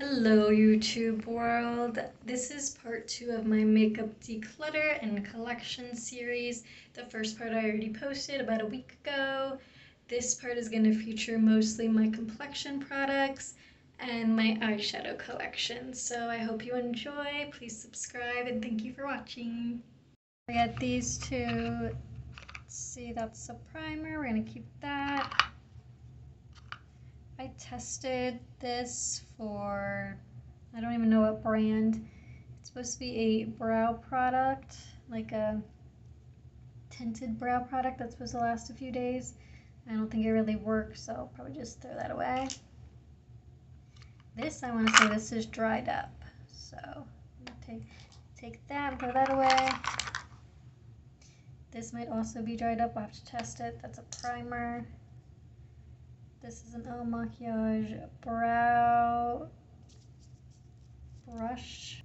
Hello YouTube world. This is part 2 of my makeup declutter and collection series. The first part I already posted about a week ago. This part is going to feature mostly my complexion products and my eyeshadow collection. So I hope you enjoy. Please subscribe and thank you for watching. I got these two. Let's see, that's a primer. We're going to keep that. I tested this for, I don't even know what brand. It's supposed to be a brow product, like a tinted brow product that's supposed to last a few days. I don't think it really works, so I'll probably just throw that away. This, I want to say this is dried up. So take that and throw that away. This might also be dried up. I'll have to test it. That's a primer. This is an El Makiage brow brush.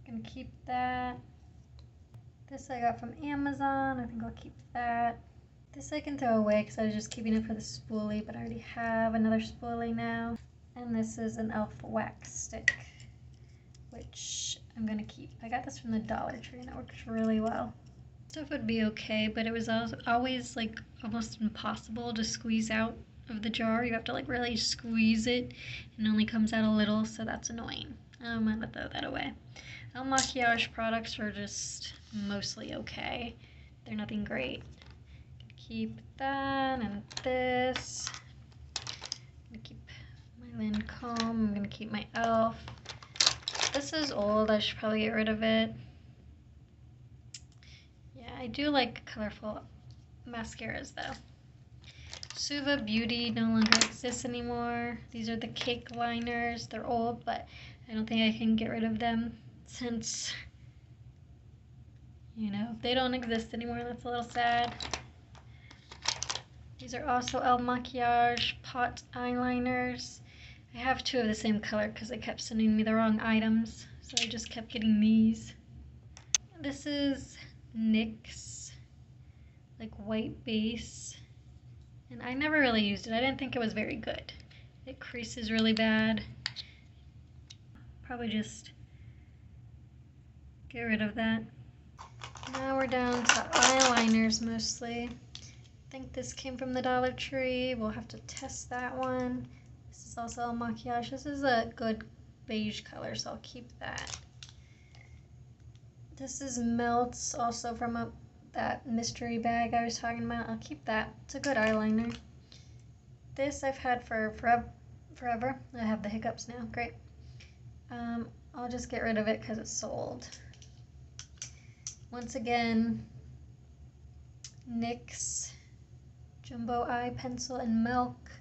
I'm gonna keep that. This I got from Amazon. I think I'll keep that. This I can throw away because I was just keeping it for the spoolie, but I already have another spoolie now. And this is an e.l.f. wax stick, which I'm gonna keep. I got this from the Dollar Tree and it works really well. Stuff would be okay, but it was always like almost impossible to squeeze out of the jar. You have to like really squeeze it and it only comes out a little, so that's annoying. I'm gonna throw that away. El Makiage products are just mostly okay. They're nothing great. Keep that and this. I'm gonna keep my Lancome. I'm gonna keep my e.l.f. This is old. I should probably get rid of it. Yeah, I do like colorful mascaras though. Suva Beauty no longer exists anymore. These are the cake liners. They're old, but I don't think I can get rid of them since, you know, they don't exist anymore. That's a little sad. These are also El Makiage pot eyeliners. I have two of the same color because they kept sending me the wrong items, so I just kept getting these. This is NYX, like white base. And I never really used it. I didn't think it was very good. It creases really bad. Probably just get rid of that. Now we're down to eyeliners mostly. I think this came from the Dollar Tree. We'll have to test that one. This is also El Makiage. This is a good beige color, so I'll keep that. This is Melts, also from that mystery bag I was talking about. I'll keep that. It's a good eyeliner. This I've had for forever. I have the hiccups now. Great. I'll just get rid of it because it's sold. Once again, NYX Jumbo Eye Pencil in Milk.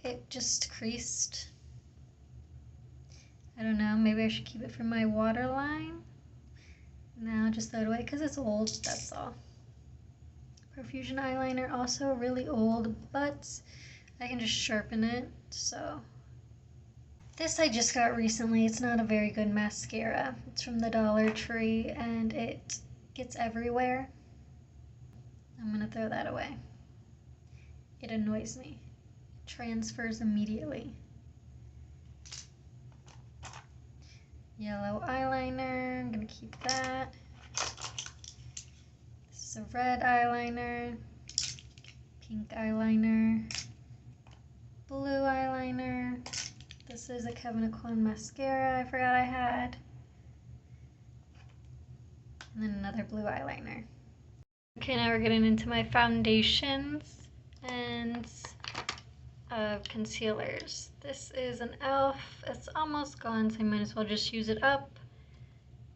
It just creased. I don't know. Maybe I should keep it for my waterline. No, just throw it away because it's old, that's all. Profusion eyeliner, also really old, but I can just sharpen it, so. This I just got recently. It's not a very good mascara. It's from the Dollar Tree, and it gets everywhere. I'm gonna throw that away. It annoys me. It transfers immediately. Yellow eyeliner, I'm gonna keep that. This is a red eyeliner, pink eyeliner, blue eyeliner. This is a Kevyn Aucoin mascara I forgot I had. And then another blue eyeliner. Okay, now we're getting into my foundations and concealers. This is an e.l.f. It's almost gone, so I might as well just use it up.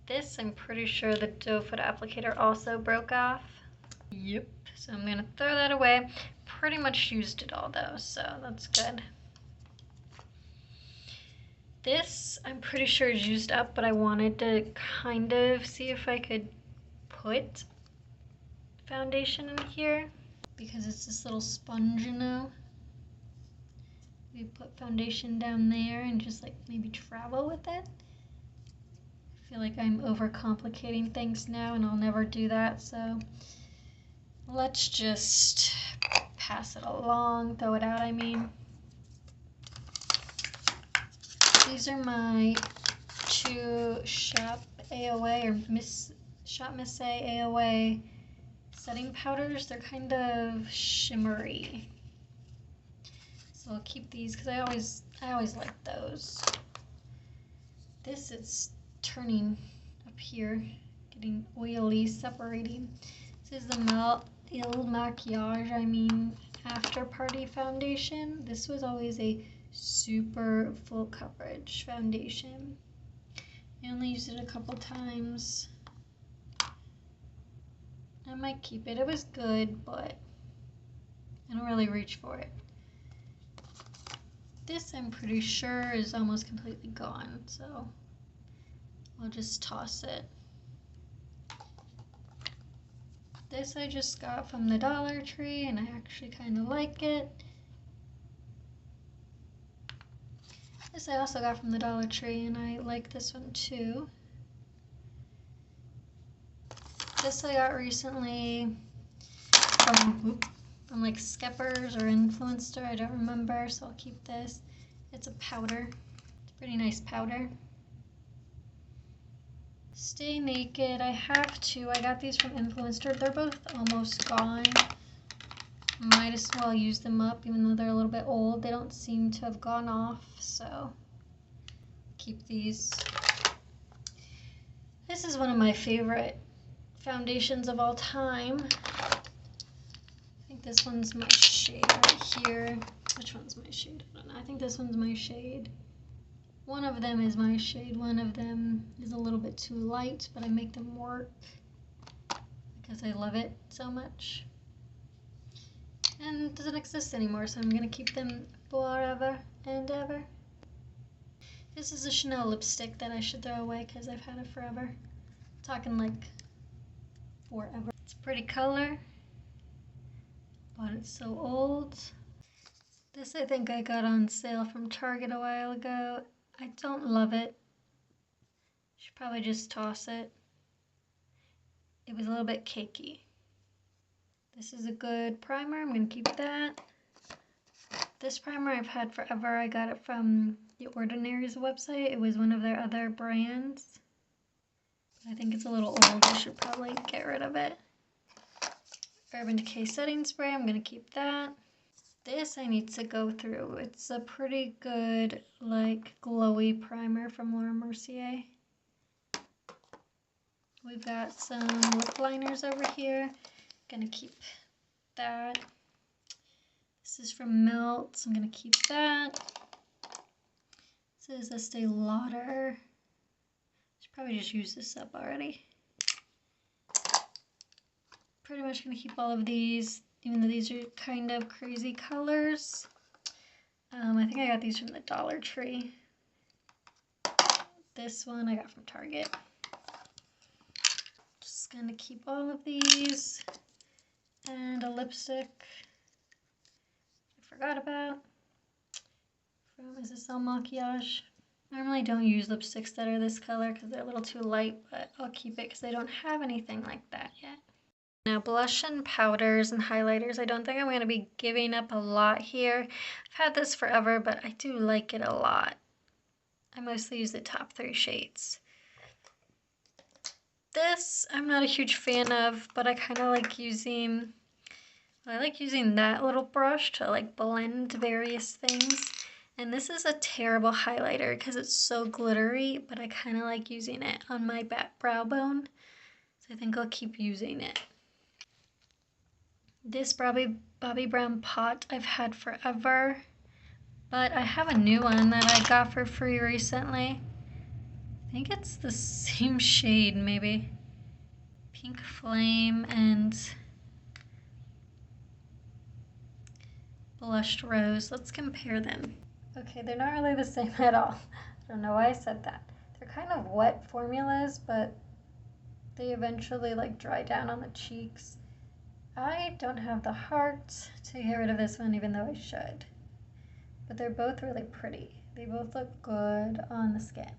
This, I'm pretty sure the doe foot applicator also broke off. Yep. So I'm gonna throw that away. Pretty much used it all though, so that's good. This, I'm pretty sure is used up, but I wanted to kind of see if I could put foundation in here because it's this little sponge, you know. We put foundation down there and just like maybe travel with it. I feel like I'm overcomplicating things now and I'll never do that, so let's just pass it along, throw it out, I mean. These are my two Shop AOA or Shop Miss A AOA setting powders. They're kind of shimmery. So I'll keep these because I always like those. This is turning up here, getting oily, separating. This is the Il Makiage, After Party foundation. This was always a super full coverage foundation. I only used it a couple times. I might keep it. It was good, but I don't really reach for it. This I'm pretty sure is almost completely gone, so I'll just toss it. This I just got from the Dollar Tree and I actually kind of like it. This I also got from the Dollar Tree and I like this one too. This I got recently from like Skeppers or Influencer, I don't remember, so I'll keep this. It's a powder. It's a pretty nice powder. Stay Naked, I have two. I got these from Influencer. They're both almost gone. Might as well use them up even though they're a little bit old. They don't seem to have gone off, so keep these. This is one of my favorite foundations of all time. I think this one's my shade right here. Which one's my shade? I don't know. I think this one's my shade. One of them is my shade. One of them is a little bit too light, but I make them work because I love it so much. And it doesn't exist anymore, so I'm going to keep them forever and ever. This is a Chanel lipstick that I should throw away because I've had it forever. I'm talking like forever. It's a pretty color, but it's so old. This I think I got on sale from Target a while ago. I don't love it. Should probably just toss it. It was a little bit cakey. This is a good primer. I'm going to keep that. This primer I've had forever. I got it from The Ordinary's website. It was one of their other brands. I think it's a little old. I should probably get rid of it. Urban Decay setting spray. I'm going to keep that. This I need to go through. It's a pretty good, like, glowy primer from Laura Mercier. We've got some lip liners over here. Gonna keep that. This is from Melt. So I'm gonna keep that. This is Estee Lauder. Should probably just use this up already. Pretty much gonna keep all of these, even though these are kind of crazy colors. I think I got these from the Dollar Tree. This one I got from Target. Just gonna keep all of these. And a lipstick I forgot about. From, is this Il Makiage? I normally don't use lipsticks that are this color because they're a little too light, but I'll keep it because I don't have anything like that yet. Now, blush and powders and highlighters, I don't think I'm going to be giving up a lot here. I've had this forever, but I do like it a lot. I mostly use the top 3 shades. This, I'm not a huge fan of, but I kind of like using, I like using that little brush to like blend various things. And this is a terrible highlighter because it's so glittery, but I kind of like using it on my brow bone. So I think I'll keep using it. This Bobbi Brown pot I've had forever, but I have a new one that I got for free recently. I think it's the same shade, maybe. Pink Flame and Blushed Rose. Let's compare them. Okay, they're not really the same at all. I don't know why I said that. They're kind of wet formulas, but they eventually like dry down on the cheeks. I don't have the heart to get rid of this one, even though I should. But they're both really pretty. They both look good on the skin.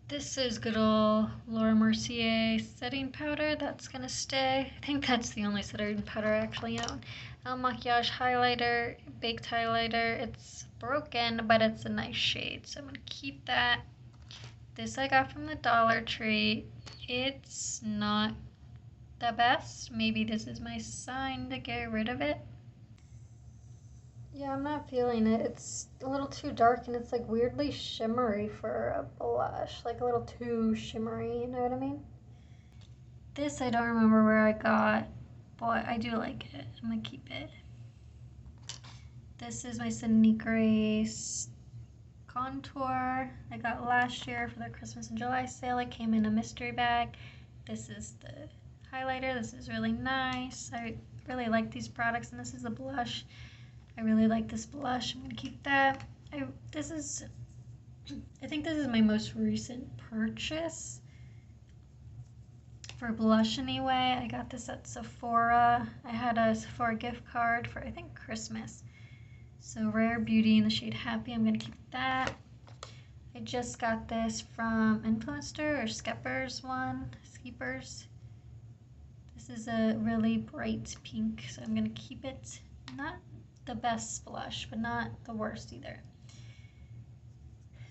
This is good old Laura Mercier setting powder. That's gonna stay. I think that's the only setting powder I actually own. El Maquillage highlighter, baked highlighter. It's broken, but it's a nice shade, so I'm gonna keep that. This I got from the Dollar Tree. It's not the best. Maybe this is my sign to get rid of it. Yeah, I'm not feeling it. It's a little too dark and it's like weirdly shimmery for a blush. Like a little too shimmery, you know what I mean? This I don't remember where I got, but I do like it. I'm gonna keep it. This is my Sydney Grace contour I got last year for the Christmas and July sale. It came in a mystery bag. This is the highlighter. This is really nice. I really like these products, and this is a blush. I really like this blush. I'm gonna keep that. I think this is my most recent purchase for blush anyway. I got this at Sephora. I had a Sephora gift card for I think Christmas. So Rare Beauty in the shade Happy. I'm gonna keep that. I just got this from Influencer or Skeppers one. Skeepers. This is a really bright pink, so I'm gonna keep it. Not the best blush, but not the worst either.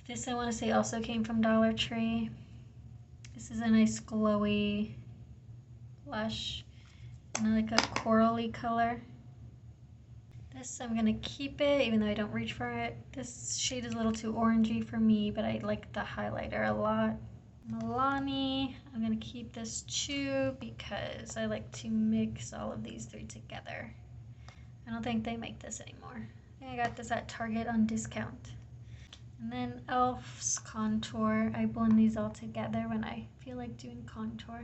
This I want to say also came from Dollar Tree. This is a nice glowy blush and like a corally color. This I'm gonna keep it even though I don't reach for it. This shade is a little too orangey for me, but I like the highlighter a lot. Milani, I'm gonna keep this too because I like to mix all of these three together. I don't think they make this anymore. I think I got this at Target on discount. And then e.l.f.'s contour. I blend these all together when I feel like doing contour.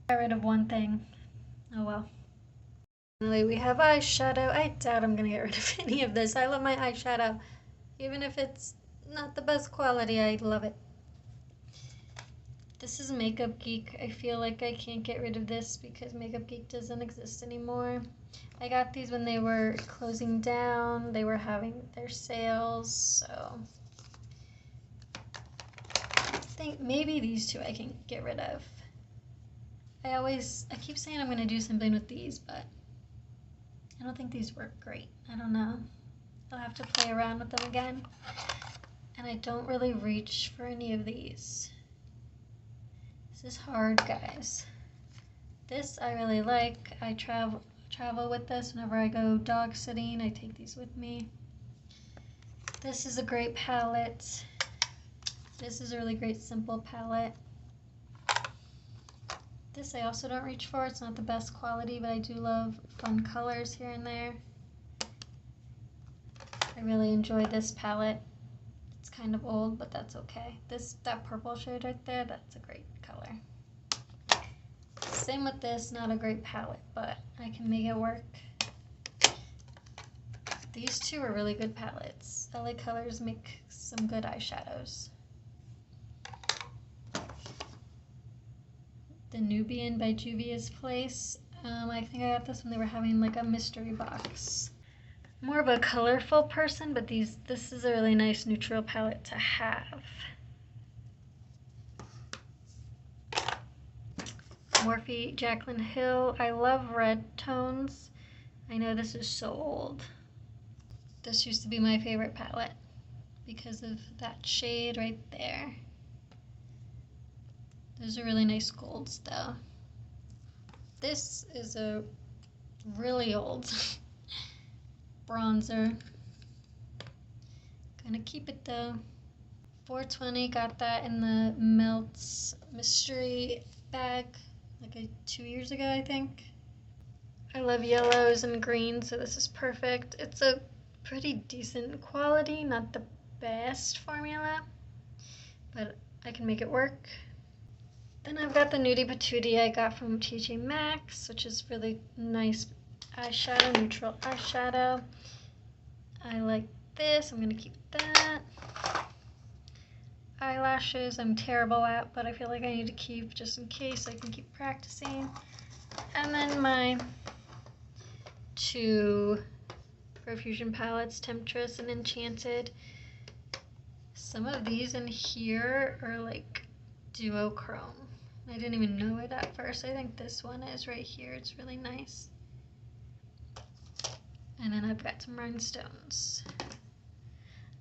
Got rid of one thing. Oh well. Finally, we have eyeshadow. I doubt I'm gonna get rid of any of this. I love my eyeshadow. Even if it's not the best quality, I love it. This is Makeup Geek. I feel like I can't get rid of this because Makeup Geek doesn't exist anymore. I got these when they were closing down. They were having their sales, so I think maybe these two I can get rid of. I keep saying I'm gonna do something with these, but I don't think these work great. I don't know. I'll have to play around with them again. And I don't really reach for any of these. This is hard, guys. This I really like. I travel with this whenever I go dog sitting. I take these with me. This is a great palette. This is a really great simple palette. This I also don't reach for. It's not the best quality, but I do love fun colors here and there. I really enjoy this palette. It's kind of old, but that's okay. That purple shade right there, that's a great color. Same with this, not a great palette, but I can make it work. These two are really good palettes. LA Colors make some good eyeshadows. The Nubian by Juvia's Place. I think I got this when they were having like a mystery box. More of a colorful person, but this is a really nice neutral palette to have. Morphe Jaclyn Hill. I love red tones. I know this is so old. This used to be my favorite palette because of that shade right there. Those are really nice golds though. This is a really old bronzer. Gonna keep it though. 420, got that in the Melts mystery bag like 2 years ago, I think. I love yellows and greens, so this is perfect. It's a pretty decent quality, not the best formula, but I can make it work. Then I've got the Nudie Patootie I got from TJ Maxx, which is really nice eyeshadow, neutral eyeshadow. I like this, I'm gonna keep that. Eyelashes I'm terrible at, but I feel like I need to keep just in case I can keep practicing. And then my two Profusion palettes, Temptress and Enchanted. Some of these in here are like duochrome. I didn't even know it at first. I think this one is right here. It's really nice. And then I've got some rhinestones.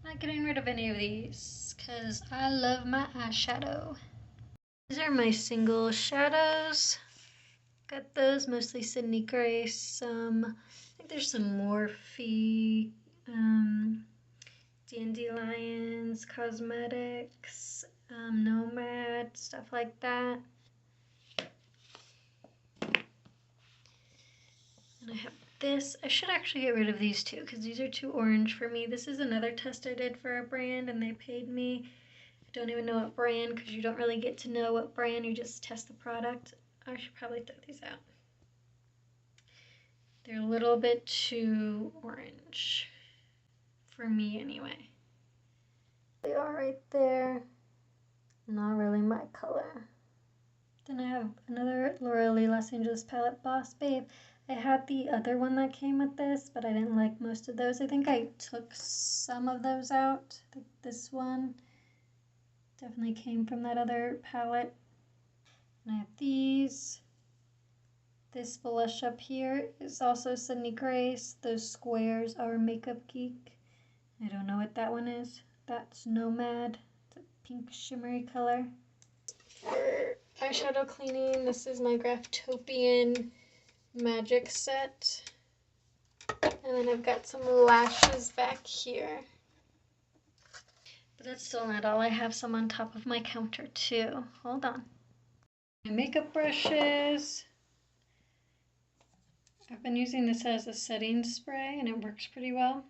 Not getting rid of any of these because I love my eyeshadow. These are my single shadows. Got those, mostly Sydney Grace. I think there's some Morphe, Dandelions, Cosmetics, Nomad, stuff like that. And I have this. I should actually get rid of these two because these are too orange for me. This is another test I did for a brand and they paid me. I don't even know what brand because you don't really get to know what brand, you just test the product. I should probably throw these out. They're a little bit too orange for me anyway. They are right there. Not really my color. Then I have another Laura Lee Los Angeles palette, Boss Babe. I had the other one that came with this, but I didn't like most of those. I think I took some of those out. I think this one definitely came from that other palette. And I have these. This blush up here is also Sydney Grace. Those squares are Makeup Geek. I don't know what that one is. That's Nomad. It's a pink shimmery color. For eyeshadow cleaning, this is my Graftopian Magic set. And then I've got some lashes back here. But that's still not all. I have some on top of my counter too. Hold on. My makeup brushes. I've been using this as a setting spray and it works pretty well.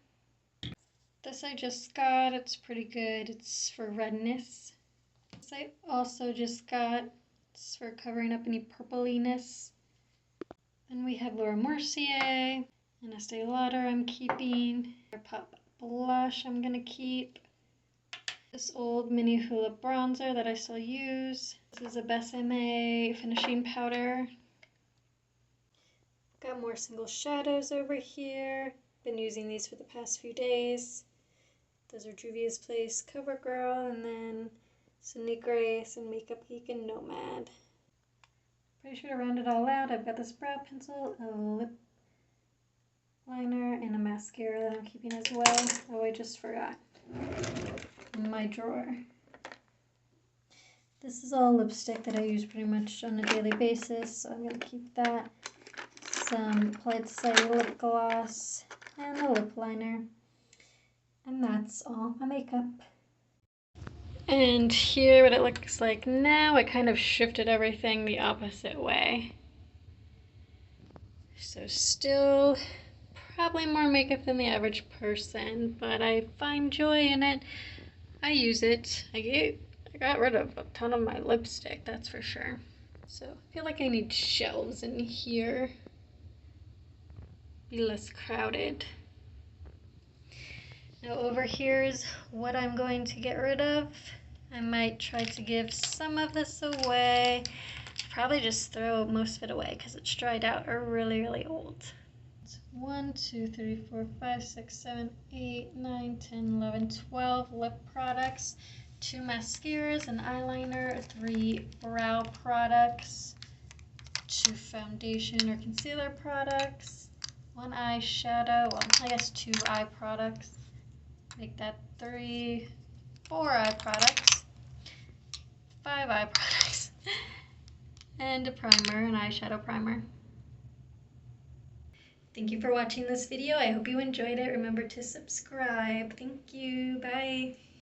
This I just got. It's pretty good. It's for redness. This I also just got. It's for covering up any purpliness. Then we have Laura Mercier and Estee Lauder I'm keeping. Pop blush I'm gonna keep. This old mini hula bronzer that I still use. This is a Besame finishing powder. Got more single shadows over here. Been using these for the past few days. Those are Juvia's Place, CoverGirl, and then Sydney Grace and Makeup Geek and Nomad. Pretty sure to round it all out, I've got this brow pencil, a lip liner, and a mascara that I'm keeping as well. Oh, I just forgot. In my drawer. This is all lipstick that I use pretty much on a daily basis, so I'm going to keep that. Some Polite Society lip gloss and a lip liner. And that's all my makeup. And here what it looks like now. I kind of shifted everything the opposite way. So still probably more makeup than the average person, but I find joy in it. I use it. I got rid of a ton of my lipstick, that's for sure. So I feel like I need shelves in here. Be less crowded. Now over here is what I'm going to get rid of. I might try to give some of this away. Probably just throw most of it away because it's dried out or really, really old. 1, 2, 3, 4, 5, 6, 7, 8, 9, 10, 11, 12 lip products, 2 mascaras, an eyeliner, 3 brow products, 2 foundation or concealer products, 1 eyeshadow, well, I guess 2 eye products, make that 3, 4 eye products, 5 eye products, and a primer, an eyeshadow primer. Thank you for watching this video. I hope you enjoyed it. Remember to subscribe. Thank you. Bye.